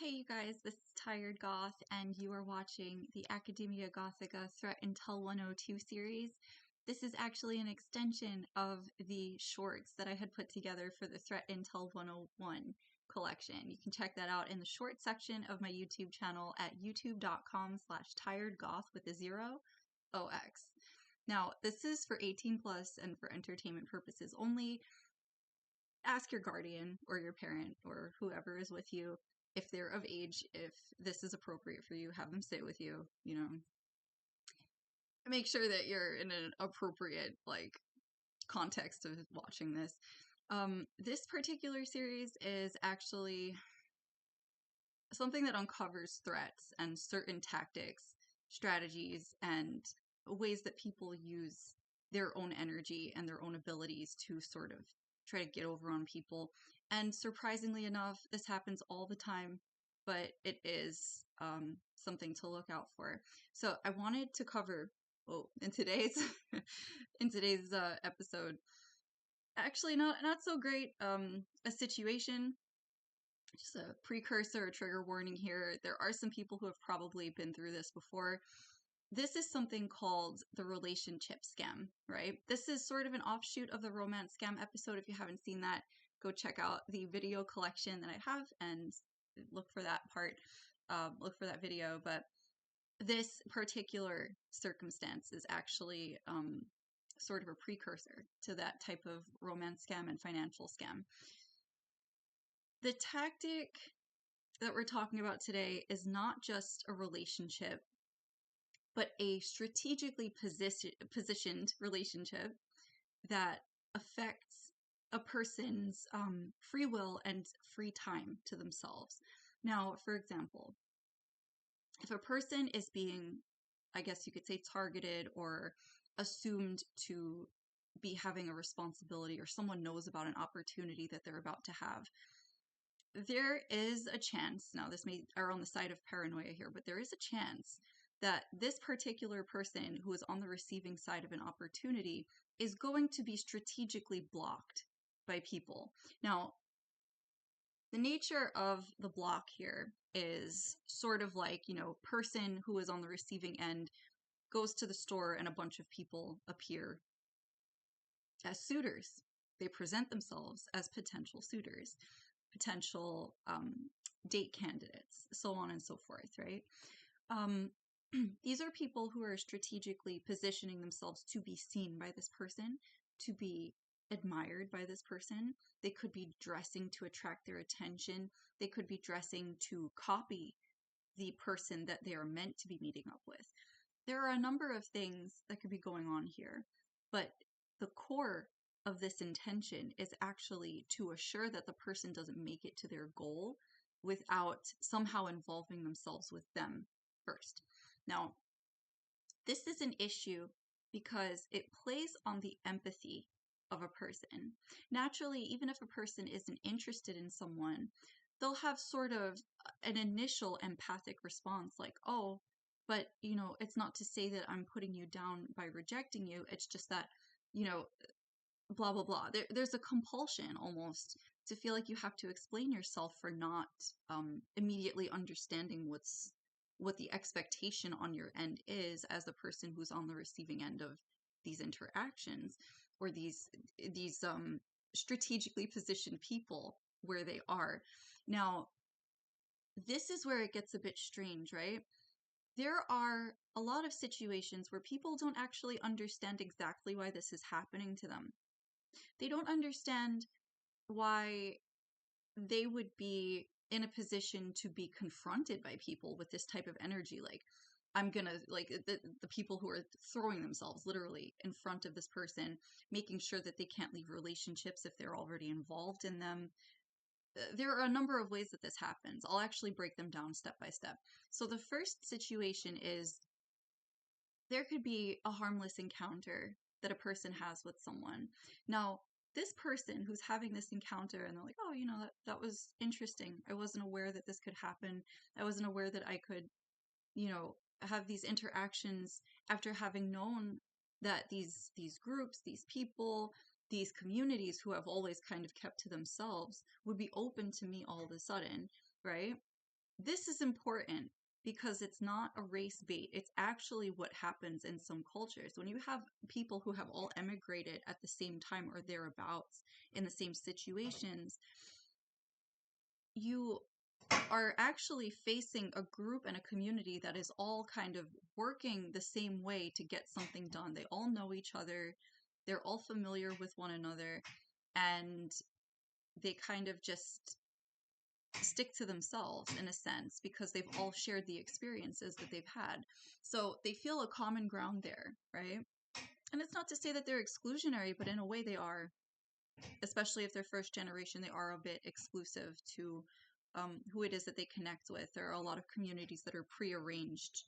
Hey you guys, this is Tired Goth, and you are watching the Academia Gothica Threat Intel 102 series. This is actually an extension of the shorts that I had put together for the Threat Intel 101 collection. You can check that out in the short section of my YouTube channel at youtube.com/tiredgoth with a 0OX. Now, this is for 18 plus and for entertainment purposes only. Ask your guardian or your parent or whoever is with you if they're of age, if this is appropriate for you. Have them sit with you, make sure that you're in an appropriate context of watching this. This particular series is actually something that uncovers threats and certain tactics, strategies, and ways that people use their own energy and their own abilities to sort of try to get over on people. And surprisingly enough, this happens all the time, but it is something to look out for. So I wanted to cover, in today's episode, actually not so great a situation. Just a precursor or trigger warning here. There are some people who have probably been through this before. This is something called the relationship scam, right? This is sort of an offshoot of the romance scam episode. If you haven't seen that, go check out the video collection that I have and look for that part, look for that video. But this particular circumstance is actually sort of a precursor to that type of romance scam and financial scam. The tactic that we're talking about today is not just a relationship, but a strategically positioned relationship that affects a person's free will and free time to themselves. Now, for example, if a person is being, I guess you could say, targeted or assumed to be having a responsibility, or someone knows about an opportunity that they're about to have, there is a chance, now this may err on the side of paranoia here, but there is a chance that this particular person who is on the receiving side of an opportunity is going to be strategically blocked by people. Now, the nature of the block here is sort of like, person who is on the receiving end goes to the store and a bunch of people appear as suitors. They present themselves as potential suitors, potential date candidates, so on and so forth, right? These are people who are strategically positioning themselves to be seen by this person, to be admired by this person. They could be dressing to attract their attention. They could be dressing to copy the person that they are meant to be meeting up with. There are a number of things that could be going on here, but the core of this intention is actually to assure that the person doesn't make it to their goal without somehow involving themselves with them first. Now, this is an issue because it plays on the empathy of a person. Naturally, even if a person isn't interested in someone, they'll have sort of an initial empathic response like, oh, but, it's not to say that I'm putting you down by rejecting you. It's just that, blah, blah, blah. There's a compulsion almost to feel like you have to explain yourself for not immediately understanding what the expectation on your end is as the person who's on the receiving end of these interactions, or these strategically positioned people where they are. Now, this is where it gets a bit strange, right? There are a lot of situations where people don't actually understand exactly why this is happening to them. They don't understand why they would be in a position to be confronted by people with this type of energy. Like, I'm gonna, the people who are throwing themselves literally in front of this person, making sure that they can't leave relationships if they're already involved in them. There are a number of ways that this happens. I'll actually break them down step by step. So the first situation is there could be a harmless encounter that a person has with someone. Now, this person who's having this encounter and they're like, oh, that was interesting. I wasn't aware that this could happen. I wasn't aware that I could, have these interactions after having known that these groups, these people, these communities who have always kind of kept to themselves would be open to me all of a sudden, right? This is important because it's not a race bait. It's actually what happens in some cultures. When you have people who have all emigrated at the same time or thereabouts in the same situations, you are actually facing a group and a community that is all kind of working the same way to get something done. They all know each other, they're all familiar with one another, and they kind of just stick to themselves in a sense because they've all shared the experiences that they've had. So they feel a common ground there, right? And it's not to say that they're exclusionary, but in a way they are, especially if they're first generation, they are a bit exclusive to who it is that they connect with. There are a lot of communities that are prearranged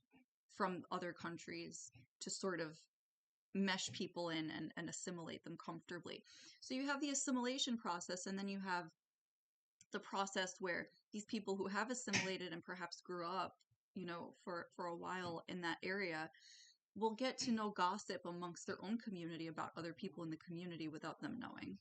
from other countries to sort of mesh people in and assimilate them comfortably. So you have the assimilation process, and then you have the process where these people who have assimilated and perhaps grew up, for a while in that area will get to know gossip amongst their own community about other people in the community without them knowing.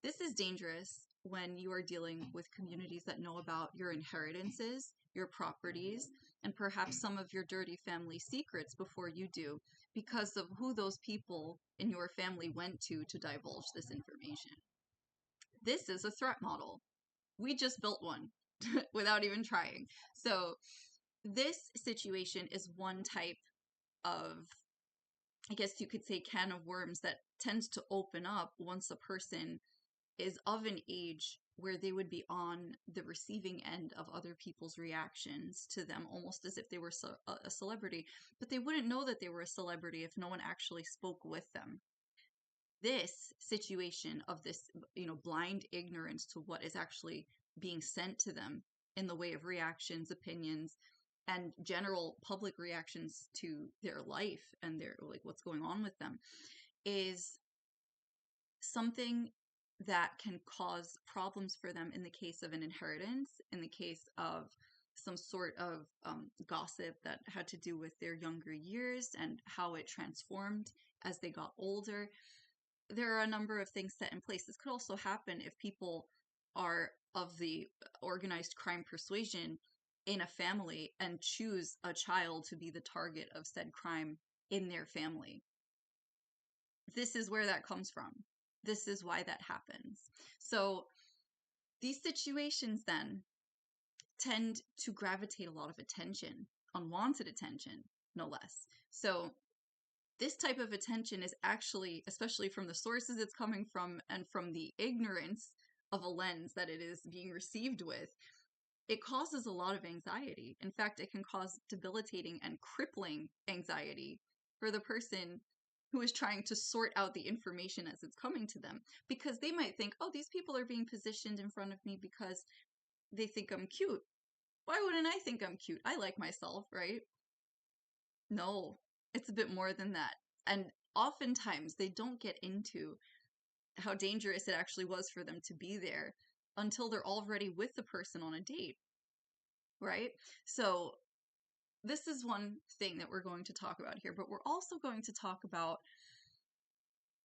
This is dangerous when you are dealing with communities that know about your inheritances, your properties, and perhaps some of your dirty family secrets before you do, because of who those people in your family went to divulge this information. This is a threat model. We just built one without even trying. So, this situation is one type of, I guess you could say, can of worms that tends to open up once a person is of an age where they would be on the receiving end of other people's reactions to them, almost as if they were a celebrity. But they wouldn't know that they were a celebrity if no one actually spoke with them. This situation of this, blind ignorance to what is actually being sent to them in the way of reactions, opinions, and general public reactions to their life and their, like, what's going on with them, is something that can cause problems for them in the case of an inheritance, in the case of some sort of gossip that had to do with their younger years and how it transformed as they got older. There are a number of things set in place. This could also happen if people are of the organized crime persuasion in a family and choose a child to be the target of said crime in their family. This is where that comes from. This is why that happens. So these situations then tend to gravitate a lot of attention, unwanted attention, no less. So this type of attention is actually, especially from the sources it's coming from and from the ignorance of a lens that it is being received with, it causes a lot of anxiety. In fact, it can cause debilitating and crippling anxiety for the person who is trying to sort out the information as it's coming to them, because they might think, oh, these people are being positioned in front of me because they think I'm cute. Why wouldn't I think I'm cute? I like myself, right? No, it's a bit more than that. And oftentimes they don't get into how dangerous it actually was for them to be there until they're already with the person on a date, right? So this is one thing that we're going to talk about here, but we're also going to talk about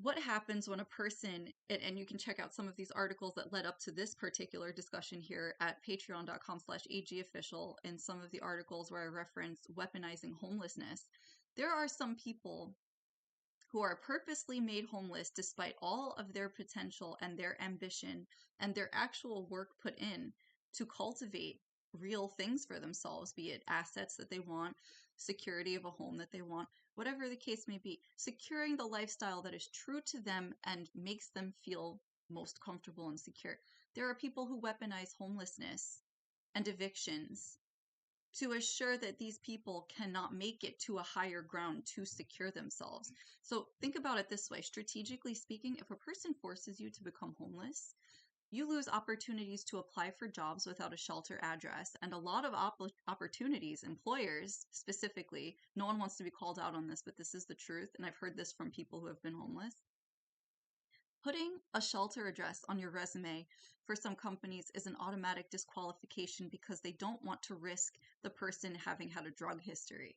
what happens when a person, and you can check out some of these articles that led up to this particular discussion here at patreon.com/agofficial, in some of the articles where I reference weaponizing homelessness. There are some people who are purposely made homeless despite all of their potential and their ambition and their actual work put in to cultivate real things for themselves, be it assets that they want, security of a home that they want, whatever the case may be, securing the lifestyle that is true to them and makes them feel most comfortable and secure. There are people who weaponize homelessness and evictions to assure that these people cannot make it to a higher ground to secure themselves. So think about it this way. Strategically speaking, if a person forces you to become homeless, you lose opportunities to apply for jobs without a shelter address. And a lot of opportunities, employers specifically, no one wants to be called out on this, but this is the truth. And I've heard this from people who have been homeless. Putting a shelter address on your resume for some companies is an automatic disqualification because they don't want to risk the person having had a drug history.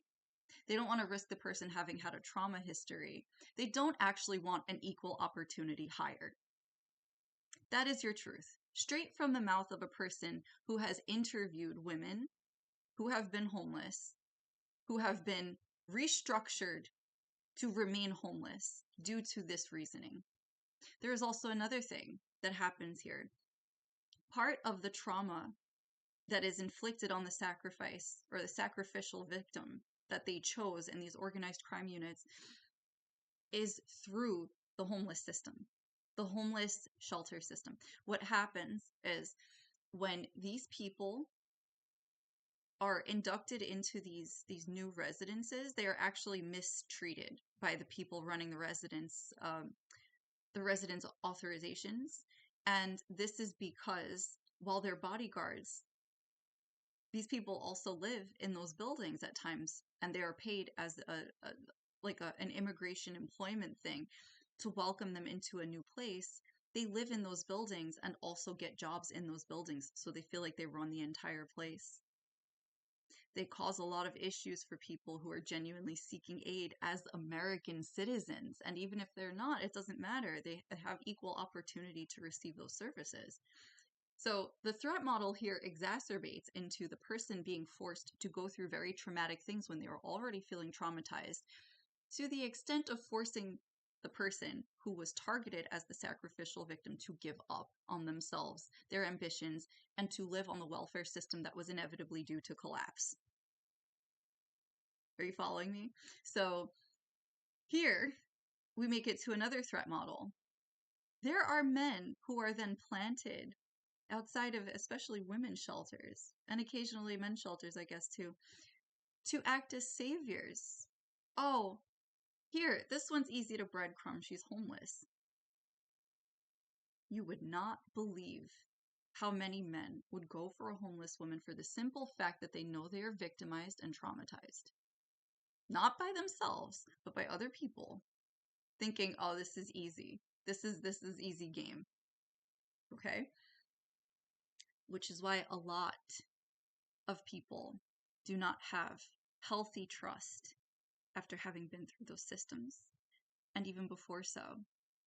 They don't want to risk the person having had a trauma history. They don't actually want an equal opportunity hire. That is your truth, straight from the mouth of a person who has interviewed women who have been homeless, who have been restructured to remain homeless due to this reasoning. There is also another thing that happens here. Part of the trauma that is inflicted on the sacrifice or the sacrificial victim that they chose in these organized crime units is through the homeless system, the homeless shelter system. What happens is when these people are inducted into these new residences, they are actually mistreated by the people running the residence authorizations. And this is because while they're bodyguards, these people also live in those buildings at times, and they are paid as an immigration employment thing to welcome them into a new place. They live in those buildings and also get jobs in those buildings, so they feel like they run the entire place. They cause a lot of issues for people who are genuinely seeking aid as American citizens. And even if they're not, it doesn't matter. They have equal opportunity to receive those services. So the threat model here exacerbates into the person being forced to go through very traumatic things when they are already feeling traumatized, to the extent of forcing the person who was targeted as the sacrificial victim to give up on themselves, their ambitions, and to live on the welfare system that was inevitably due to collapse. Are you following me? So here we make it to another threat model. There are men who are then planted outside of especially women's shelters, and occasionally men's shelters, I guess, too, to act as saviors. Oh, here, this one's easy to breadcrumb. She's homeless. You would not believe how many men would go for a homeless woman for the simple fact that they know they are victimized and traumatized. Not by themselves, but by other people, thinking, oh, this is easy. This is easy game. Okay? Which is why a lot of people do not have healthy trust after having been through those systems. And even before so,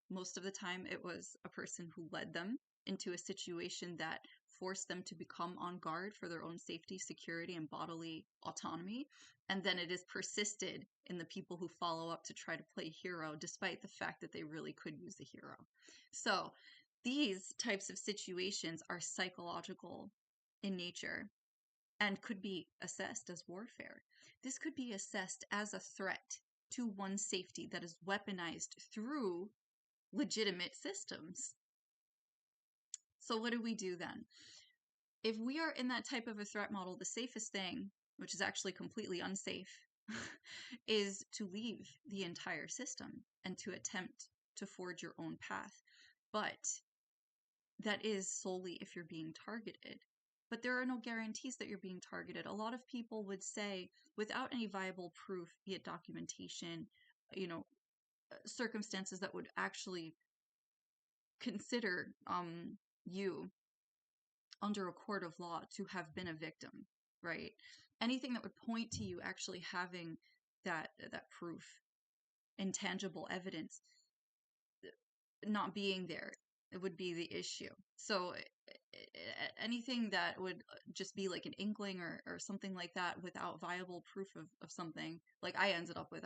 most of the time it was a person who led them into a situation that forced them to become on guard for their own safety, security, and bodily autonomy. And then it is persisted in the people who follow up to try to play hero, despite the fact that they really could use a hero. So these types of situations are psychological in nature and could be assessed as warfare. This could be assessed as a threat to one's safety that is weaponized through legitimate systems. So what do we do then? If we are in that type of a threat model, the safest thing, which is actually completely unsafe, is to leave the entire system and to attempt to forge your own path. But that is solely if you're being targeted. But there are no guarantees that you're being targeted. A lot of people would say, without any viable proof, be it documentation, circumstances that would actually consider you under a court of law to have been a victim, right? Anything that would point to you actually having that proof, intangible evidence, not being there, it would be the issue. So anything that would just be like an inkling or something like that without viable proof of something, like I ended up with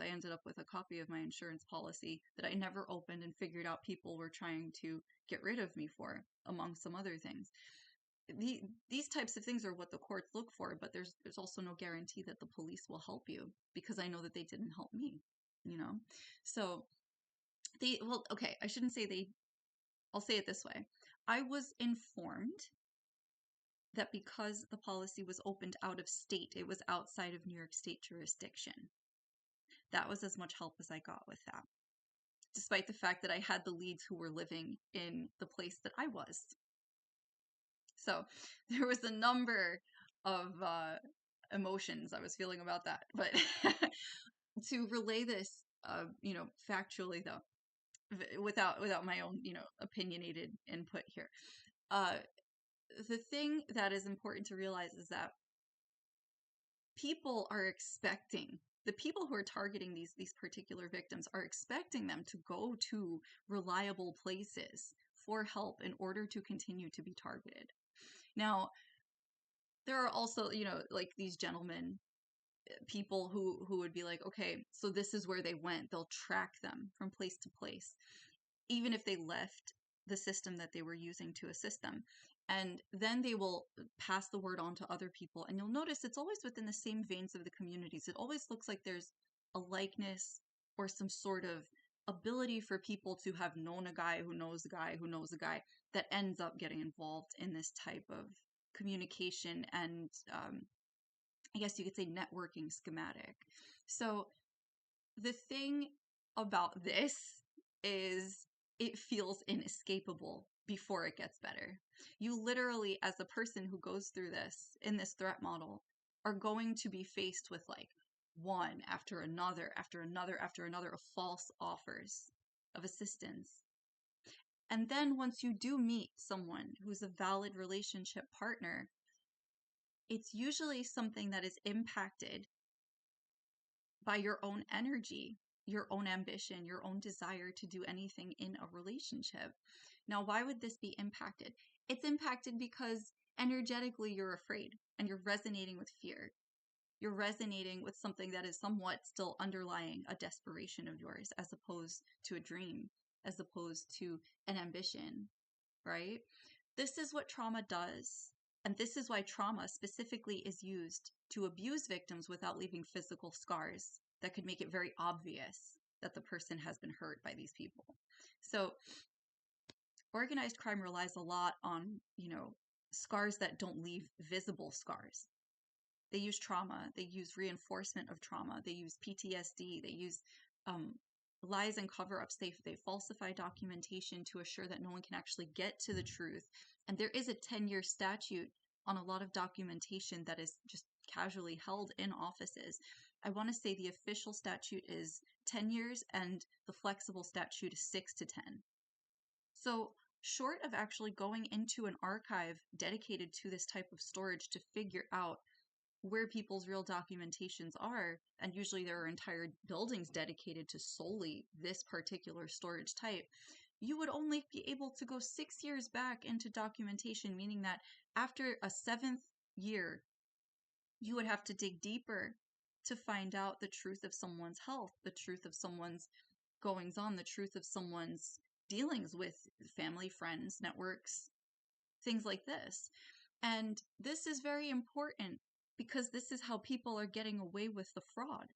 a copy of my insurance policy that I never opened and figured out people were trying to get rid of me for, among some other things. These types of things are what the courts look for, but there's also no guarantee that the police will help you, because I know that they didn't help me, So I shouldn't say I'll say it this way. I was informed that because the policy was opened out of state, it was outside of New York State jurisdiction. That was as much help as I got with that, despite the fact that I had the leads who were living in the place that I was. So there was a number of emotions I was feeling about that. But to relay this, factually though, without my own, opinionated input here, the thing that is important to realize is that the people who are targeting these particular victims are expecting them to go to reliable places for help in order to continue to be targeted. Now, there are also, like these gentlemen, people who would be like, okay, so this is where they went. They'll track them from place to place, even if they left the system that they were using to assist them. And then they will pass the word on to other people. And you'll notice it's always within the same veins of the communities. It always looks like there's a likeness or some sort of ability for people to have known a guy who knows a guy who knows a guy that ends up getting involved in this type of communication and I guess you could say networking schematic. So the thing about this is it feels inescapable before it gets better. You literally, as a person who goes through this in this threat model, are going to be faced with like one after another, after another, after another of false offers of assistance. And then once you do meet someone who's a valid relationship partner, it's usually something that is impacted by your own energy, your own ambition, your own desire to do anything in a relationship. Now, why would this be impacted? It's impacted because energetically you're afraid and you're resonating with fear. You're resonating with something that is somewhat still underlying a desperation of yours as opposed to a dream, as opposed to an ambition, right? This is what trauma does. And this is why trauma specifically is used to abuse victims without leaving physical scars that could make it very obvious that the person has been hurt by these people. So organized crime relies a lot on, scars that don't leave visible scars. They use trauma. They use reinforcement of trauma. They use PTSD. They use lies and cover-ups. They falsify documentation to assure that no one can actually get to the truth. And there is a 10-year statute on a lot of documentation that is just casually held in offices. I want to say the official statute is 10 years and the flexible statute is 6 to 10. So short of actually going into an archive dedicated to this type of storage to figure out where people's real documentations are, and usually there are entire buildings dedicated to solely this particular storage type, you would only be able to go 6 years back into documentation, meaning that after a 7th year, you would have to dig deeper to find out the truth of someone's health, the truth of someone's goings on, the truth of someone's dealings with family, friends, networks, things like this. And this is very important because this is how people are getting away with the fraud.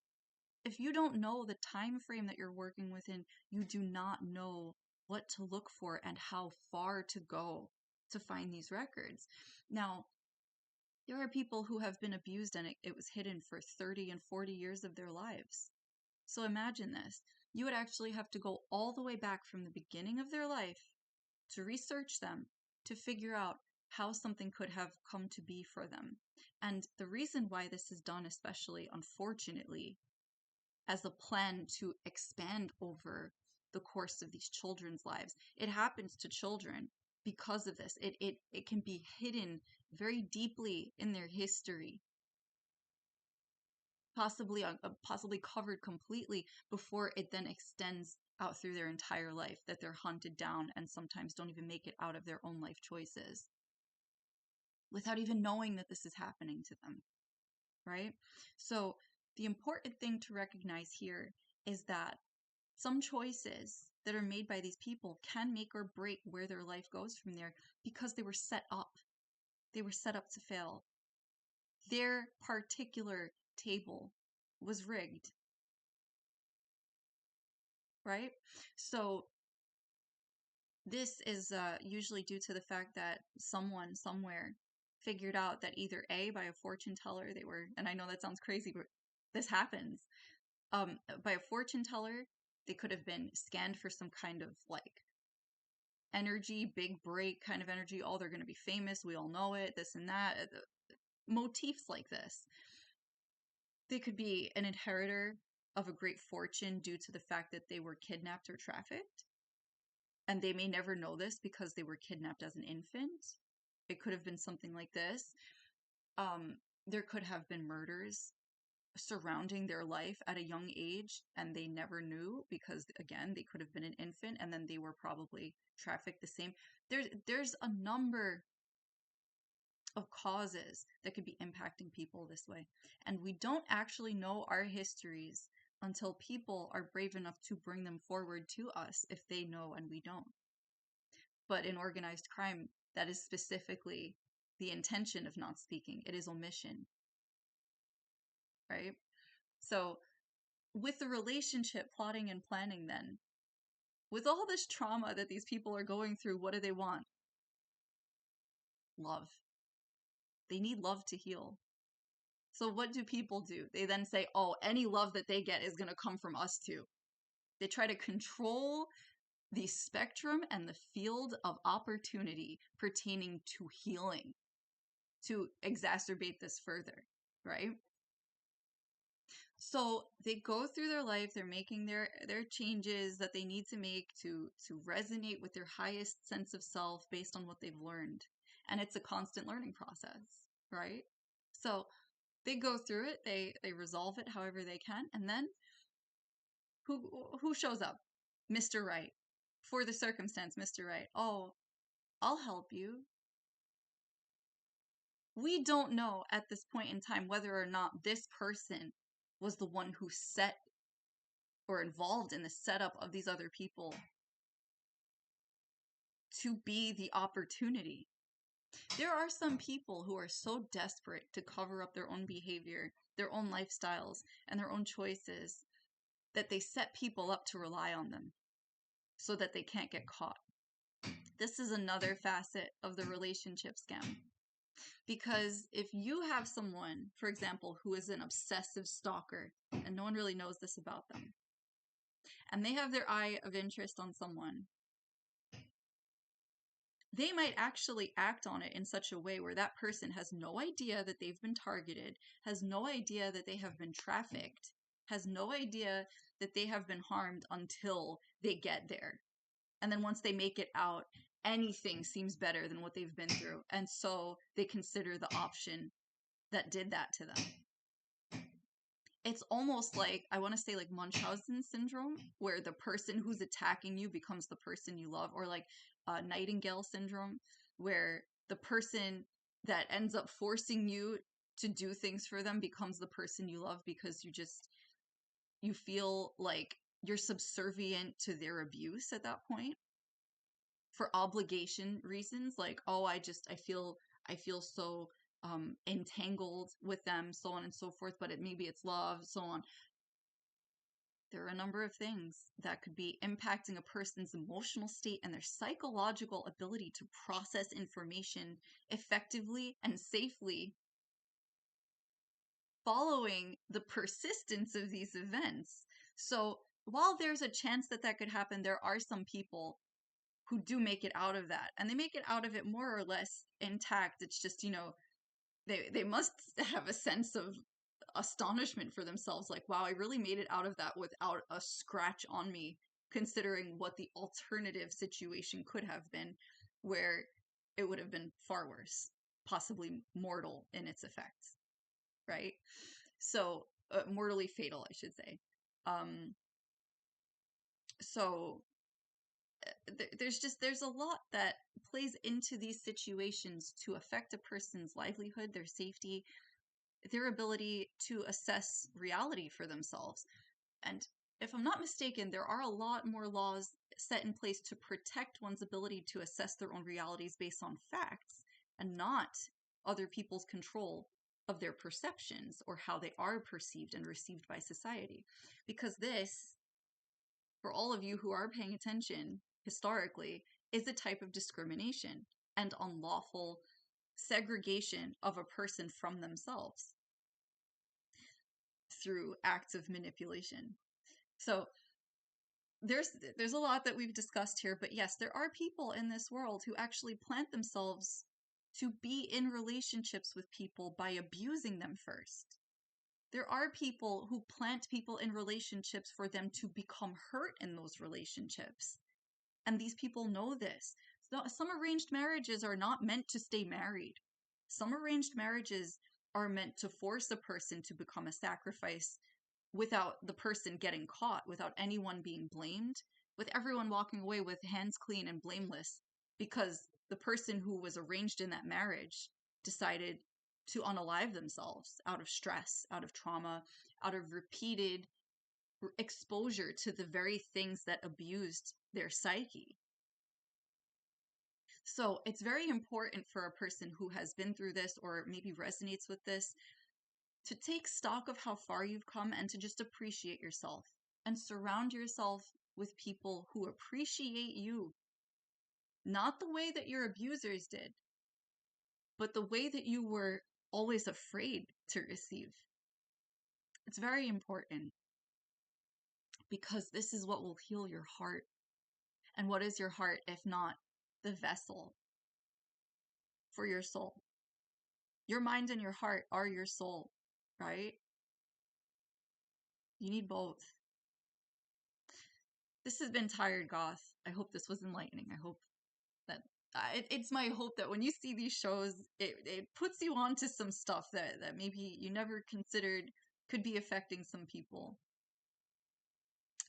If you don't know the time frame that you're working within, you do not know what to look for and how far to go to find these records. Now, there are people who have been abused and it was hidden for 30 and 40 years of their lives. So imagine this. You would actually have to go all the way back from the beginning of their life to research them, to figure out how something could have come to be for them. And the reason why this is done, especially unfortunately, as a plan to expand over the course of these children's lives, it happens to children because of this. It can be hidden very deeply in their history, possibly covered completely before it then extends out through their entire life, that they're hunted down and sometimes don't even make it out of their own life choices without even knowing that this is happening to them, right? So the important thing to recognize here is that some choices that are made by these people can make or break where their life goes from there because they were set up. They were set up to fail. Their particular table was rigged, right? So this is usually due to the fact that someone somewhere figured out that either A, by a fortune teller, they were, and I know that sounds crazy, but this happens, by a fortune teller, they could have been scanned for some kind of like energy, big break kind of energy. Oh, they're going to be famous. We all know it, this and that. Motifs like this. They could be an inheritor of a great fortune due to the fact that they were kidnapped or trafficked. And they may never know this because they were kidnapped as an infant. It could have been something like this. There could have been murders surrounding their life at a young age and they never knew because, again, they could have been an infant and then they were probably trafficked the same. There's a number of causes that could be impacting people this way. And we don't actually know our histories until people are brave enough to bring them forward to us if they know and we don't. But in organized crime, that is specifically the intention of not speaking. It is omission, right? So with the relationship plotting and planning, then, with all this trauma that these people are going through, what do they want? Love. They need love to heal. So what do people do? They then say, oh, any love that they get is going to come from us too. They try to control the spectrum and the field of opportunity pertaining to healing to exacerbate this further, right? So they go through their life, they're making their changes that they need to make to resonate with their highest sense of self based on what they've learned. And it's a constant learning process, right? So they go through it, they resolve it however they can, and then who shows up? Mr. Right. For the circumstance, Mr. Right. Oh, I'll help you. We don't know at this point in time whether or not this person was the one who set or involved in the setup of these other people to be the opportunity. There are some people who are so desperate to cover up their own behavior, their own lifestyles, and their own choices that they set people up to rely on them so that they can't get caught. This is another facet of the relationship scam. Because if you have someone, for example, who is an obsessive stalker, and no one really knows this about them, and they have their eye of interest on someone, they might actually act on it in such a way where that person has no idea that they've been targeted, has no idea that they have been trafficked, has no idea that they have been harmed until they get there. And then once they make it out, anything seems better than what they've been through. And so they consider the option that did that to them. It's almost like, I want to say like Munchausen syndrome, where the person who's attacking you becomes the person you love, or like Nightingale syndrome, where the person that ends up forcing you to do things for them becomes the person you love because you feel like you're subservient to their abuse at that point for obligation reasons, like, oh, I feel so entangled with them, so on and so forth, but maybe it's love, so on. There are a number of things that could be impacting a person's emotional state and their psychological ability to process information effectively and safely following the persistence of these events. So while there's a chance that that could happen, there are some people who do make it out of that, and they make it out of it more or less intact. It's just, they must have a sense of astonishment for themselves, like, wow, I really made it out of that without a scratch on me, considering what the alternative situation could have been, where it would have been far worse, possibly mortal in its effects, right? So mortally fatal, I should say. So there's a lot that plays into these situations to affect a person's livelihood, their safety, their ability to assess reality for themselves. And if I'm not mistaken, there are a lot more laws set in place to protect one's ability to assess their own realities based on facts and not other people's control of their perceptions or how they are perceived and received by society. Because this, for all of you who are paying attention historically, is a type of discrimination and unlawful segregation of a person from themselves through acts of manipulation. So there's a lot that we've discussed here, but yes, there are people in this world who actually plant themselves to be in relationships with people by abusing them first. There are people who plant people in relationships for them to become hurt in those relationships. And these people know this. Some arranged marriages are not meant to stay married. Some arranged marriages are meant to force a person to become a sacrifice without the person getting caught, without anyone being blamed, with everyone walking away with hands clean and blameless, because the person who was arranged in that marriage decided to unalive themselves out of stress, out of trauma, out of repeated exposure to the very things that abused their psyche. So it's very important for a person who has been through this or maybe resonates with this to take stock of how far you've come and to just appreciate yourself and surround yourself with people who appreciate you. Not the way that your abusers did, but the way that you were always afraid to receive. It's very important because this is what will heal your heart. And what is your heart if not the vessel for your soul? Your mind and your heart are your soul, right? You need both. This has been Tired Goth. I hope this was enlightening. I hope that it's my hope that when you see these shows, it puts you onto some stuff that maybe you never considered could be affecting some people.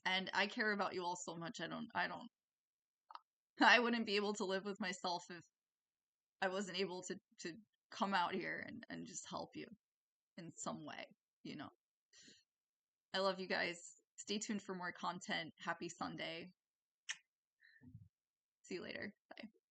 And I care about you all so much. I wouldn't be able to live with myself if I wasn't able to come out here and just help you in some way, you know. I love you guys. Stay tuned for more content. Happy Sunday. See you later. Bye.